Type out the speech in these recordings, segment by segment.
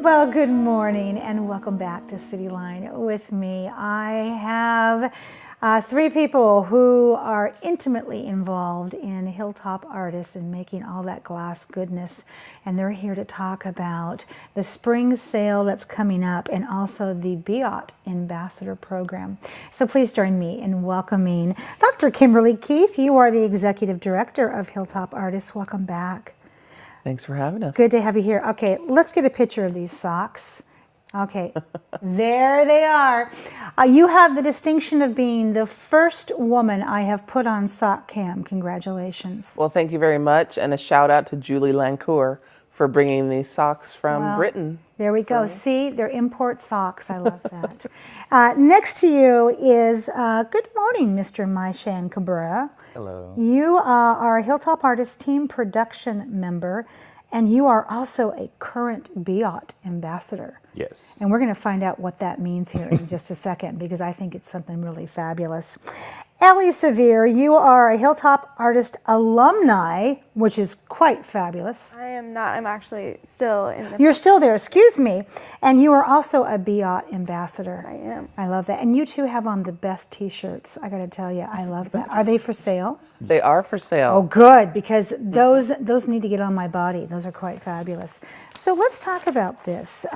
Well, good morning and welcome back to Cityline with me. I have three people who are intimately involved in Hilltop Artists and making all that glass goodness. And they're here to talk about the spring sale that's coming up and also the Biot Ambassador Program. So please join me in welcoming Dr. Kimberly Keith. You are the Executive Director of Hilltop Artists. Welcome back. Thanks for having us. Good to have you here. Okay, let's get a picture of these socks. Okay, there they are. You have the distinction of being the first woman I have put on sock cam. Congratulations. Well, thank you very much. And a shout out to Julie Lancour for bringing these socks from Britain. There we go. See, they're import socks. I love that. Next to you is, good morning, Mr. MiShawn and Ellye. Hello. You are a Hilltop Artists team production member, and you are also a current Biot ambassador. Yes. And we're going to find out what that means here in just a second, because I think it's something really fabulous. Ellye Severe, you are a Hilltop Artist alumni, which is quite fabulous. I am not. I'm actually still in the... You're still there, excuse me. And you are also a Biot ambassador. I am. I love that. And you two have on the best t-shirts. I got to tell you, I love that. Are they for sale? They are for sale. Oh, good, because those need to get on my body. Those are quite fabulous. So let's talk about this.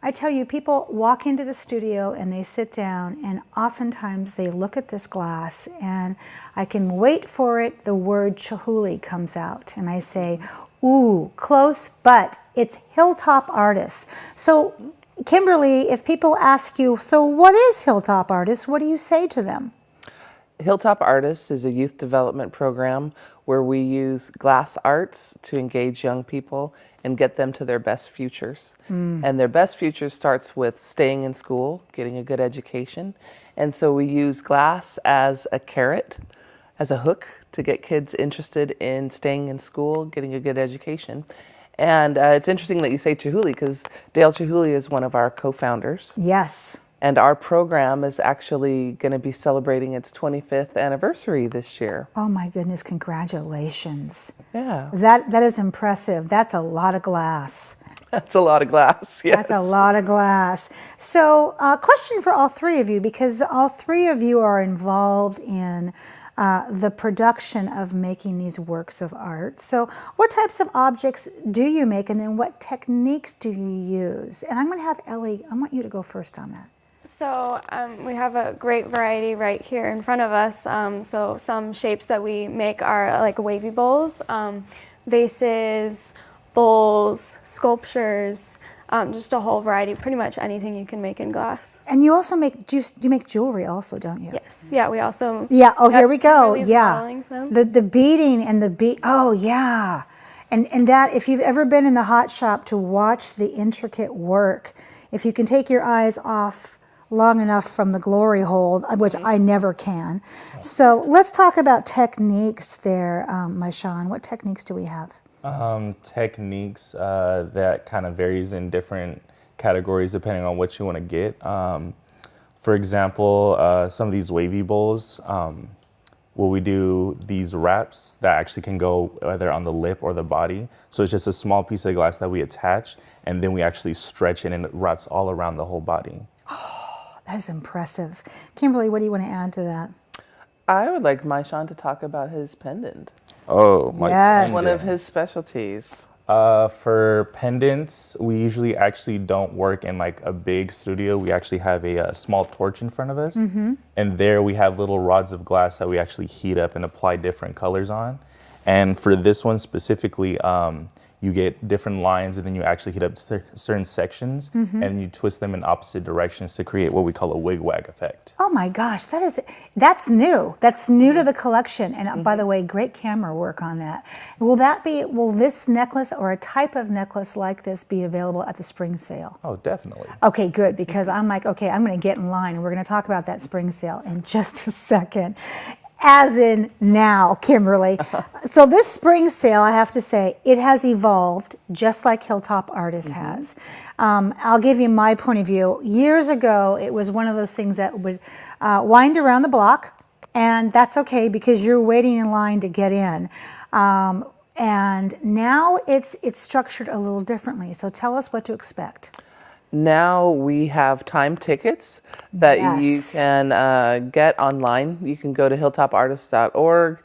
I tell you, people walk into the studio and they sit down, and oftentimes they look at this glass, and I can wait for it, the word Chihuly comes out, and I say, ooh, close, but it's Hilltop Artists. So, Kimberly, if people ask you, so what is Hilltop Artists, what do you say to them? Hilltop Artists is a youth development program where we use glass arts to engage young people and get them to their best futures. And their best future starts with staying in school, getting a good education. And so we use glass as a carrot, as a hook to get kids interested in staying in school, getting a good education. And it's interesting that you say Chihuly, because Dale Chihuly is one of our co-founders. Yes. And our program is actually going to be celebrating its 25th anniversary this year. Oh my goodness, congratulations. Yeah. That is impressive. That's a lot of glass. That's a lot of glass, yes. That's a lot of glass. So, question for all three of you, because all three of you are involved in the production of making these works of art. So what types of objects do you make, and then what techniques do you use? And I'm going to have Ellye, I want you to go first on that. So we have a great variety right here in front of us. So some shapes that we make are like wavy bowls, vases, bowls, sculptures, just a whole variety, pretty much anything you can make in glass. And you also make, you make jewelry also, don't you? Yes, yeah, we also... Yeah, oh, here we go, Kimberly's yeah. modeling them. The beading and the oh yeah. And that, if you've ever been in the hot shop to watch the intricate work, if you can take your eyes off long enough from the glory hole, which I never can. So let's talk about techniques there, MiShawn. What techniques do we have? Techniques that kind of varies in different categories depending on what you want to get. For example, some of these wavy bowls, where we do these wraps that actually can go either on the lip or the body. So it's just a small piece of glass that we attach, and then we actually stretch it, and it wraps all around the whole body. That is impressive. Kimberly, what do you want to add to that? I would like MiShawn to talk about his pendant. Oh, my Yes. One of his specialties. For pendants, we usually actually don't work in like a big studio. We actually have a small torch in front of us. And there we have little rods of glass that we actually heat up and apply different colors on. And for this one specifically, you get different lines, and then you actually heat up certain sections, and you twist them in opposite directions to create what we call a wig-wag effect. Oh my gosh, that's new. That's new to the collection. And by the way, great camera work on that. Will this necklace or a type of necklace like this be available at the spring sale? Oh, definitely. Okay, good, because I'm like, okay, I'm going to get in line, and we're going to talk about that spring sale in just a second. As in now, Kimberly. So this spring sale, I have to say, it has evolved just like Hilltop Artists has. I'll give you my point of view. Years ago, it was one of those things that would wind around the block, and that's okay because you're waiting in line to get in. And And now it's structured a little differently. So tell us what to expect. Now we have time tickets that you Yes. can get online. You can go to hilltopartists.org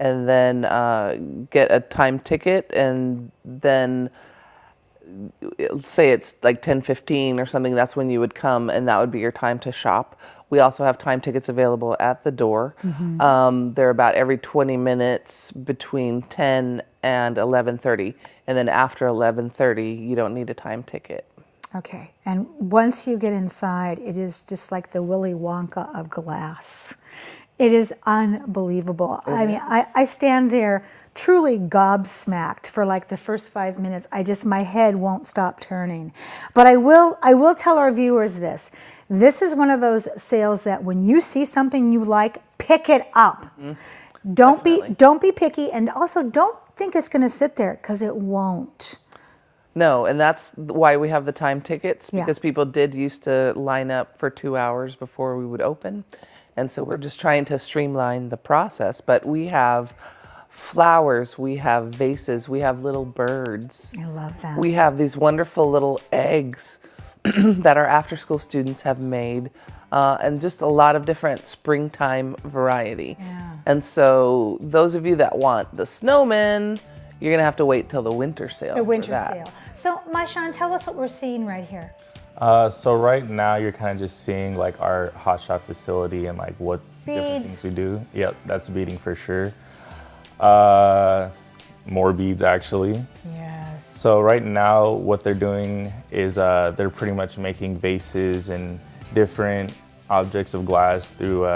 and then get a time ticket, and then say it's like 10:15 or something, that's when you would come, and that would be your time to shop. We also have time tickets available at the door. They're about every 20 minutes between 10 and 11:30, and then after 11:30 you don't need a time ticket. Okay, and once you get inside, it is just like the Willy Wonka of glass. It is unbelievable. I stand there truly gobsmacked for like the first 5 minutes. My head won't stop turning. But I will tell our viewers this. This is one of those sales that when you see something you like, pick it up. Don't be picky, and also don't think it's going to sit there, because it won't. No, and that's why we have the time tickets, Yeah. because people did used to line up for 2 hours before we would open. And so we're just trying to streamline the process. But we have flowers, we have vases, we have little birds. I love that. We have these wonderful little eggs that our after-school students have made, and just a lot of different springtime variety. Yeah. And so those of you that want the snowmen, you're going to have to wait till the winter sale. The winter for that. sale. So, MiShawn, tell us what we're seeing right here. So right now you're kind of just seeing like our hot shop facility and like what different Beads. things we do. Yep, that's beading for sure. More beads actually. Yes. So right now what they're doing is they're pretty much making vases and different objects of glass through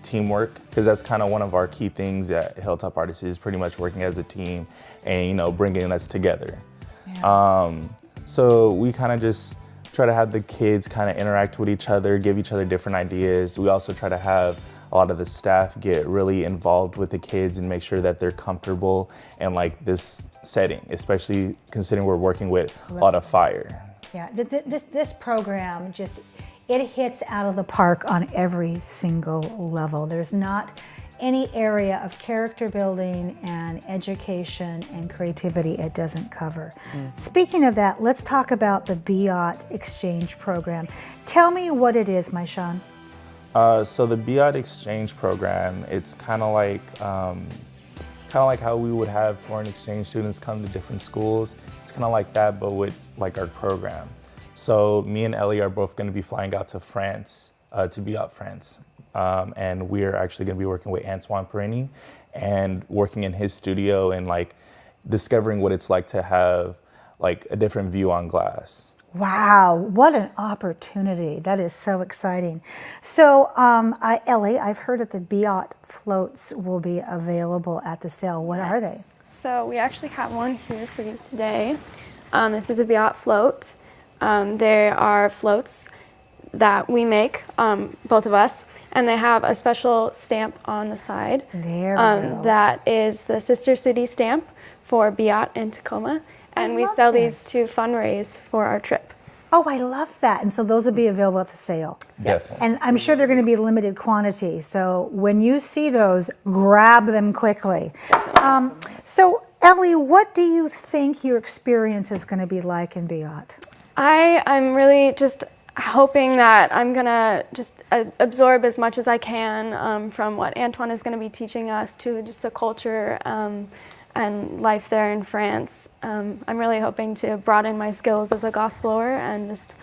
teamwork, because that's kind of one of our key things at Hilltop Artists, is pretty much working as a team and bringing us together. Yeah. So we kind of just try to have the kids kind of interact with each other, give each other different ideas. We also try to have a lot of the staff get really involved with the kids and make sure that they're comfortable in like this setting, especially considering we're working with a lot of fire. Yeah, this program it hits out of the park on every single level. There's not any area of character building and education and creativity it doesn't cover. Speaking of that, let's talk about the Biot exchange program. Tell me what it is, MiShawn. So the Biot exchange program, it's kind of like how we would have foreign exchange students come to different schools. It's kind of like that, but with like our program. So me and Ellye are both going to be flying out to France, to Biot, France. And we're actually going to be working with Antoine Perini and working in his studio and like discovering what it's like to have like a different view on glass. Wow, what an opportunity. That is so exciting. So, Ellye, I've heard that the Biot floats will be available at the sale. What are they? So we actually have one here for you today. This is a Biot float. There are floats that we make, both of us, and they have a special stamp on the side. There we go. That is the Sister City stamp for Beot and Tacoma, and we love sell this. these to fundraise for our trip. Oh, I love that. And so those will be available at the sale. Yes. And I'm sure they're going to be limited quantity. So when you see those, grab them quickly. So, Ellye, what do you think your experience is going to be like in Biot? I'm really just hoping that I'm gonna just absorb as much as I can from what Antoine is gonna be teaching us, to just the culture and life there in France. I'm really hoping to broaden my skills as a gospeler and just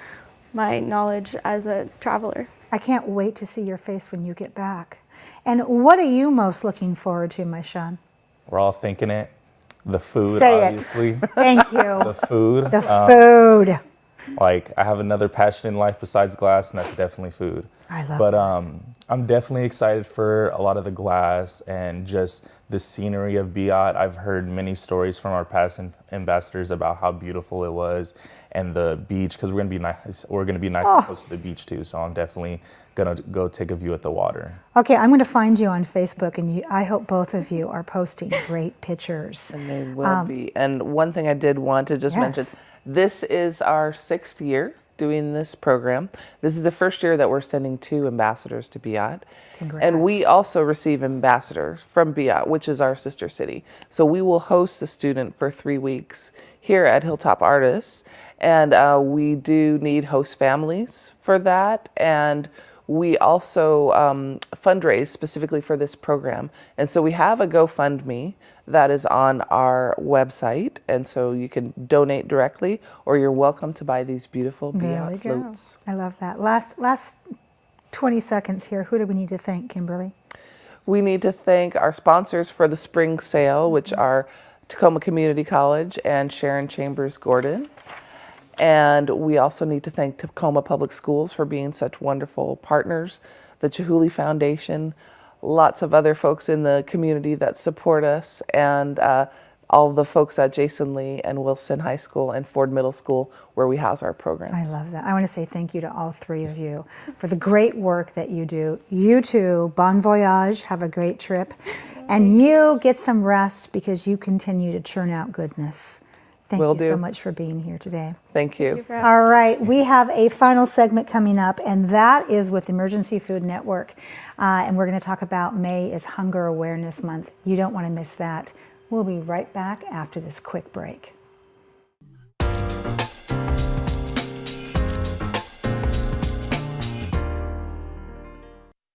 my knowledge as a traveler. I can't wait to see your face when you get back. And what are you most looking forward to, MiShawn? We're all thinking it. The food, Say it. obviously. Thank you. The food. The food. Like, I have another passion in life besides glass, and that's definitely food. I love But that. I'm definitely excited for a lot of the glass and just the scenery of Biot. I've heard many stories from our past ambassadors about how beautiful it was, and the beach, because we're gonna be nice. We're gonna be nice and close to the beach too. So I'm definitely gonna go take a view at the water. Okay, I'm going to find you on Facebook, and I hope both of you are posting great pictures. And they will be. And one thing I did want to just mention, Yes. this is our 6th year doing this program. This is the first year that we're sending 2 ambassadors to Biot. Congrats. And we also receive ambassadors from Biot, which is our sister city. So we will host a student for 3 weeks here at Hilltop Artists. And we do need host families for that. And we also fundraise specifically for this program. And so we have a GoFundMe that is on our website. And so you can donate directly, or you're welcome to buy these beautiful Biot floats. I love that. Last 20 seconds here. Who do we need to thank, Kimberly? We need to thank our sponsors for the spring sale, which are Tacoma Community College and Sharon Chambers Gordon. And we also need to thank Tacoma Public Schools for being such wonderful partners, the Chihuly Foundation, lots of other folks in the community that support us, and all the folks at Jason Lee and Wilson High School and Ford Middle School where we house our programs. I love that. I want to say thank you to all 3 of you for the great work that you do. You too, bon voyage, have a great trip. And you get some rest because you continue to churn out goodness. Thank you so much for being here today. Thank you. All right, we have a final segment coming up, and that is with Emergency Food Network. And we're going to talk about May is Hunger Awareness Month. You don't want to miss that. We'll be right back after this quick break.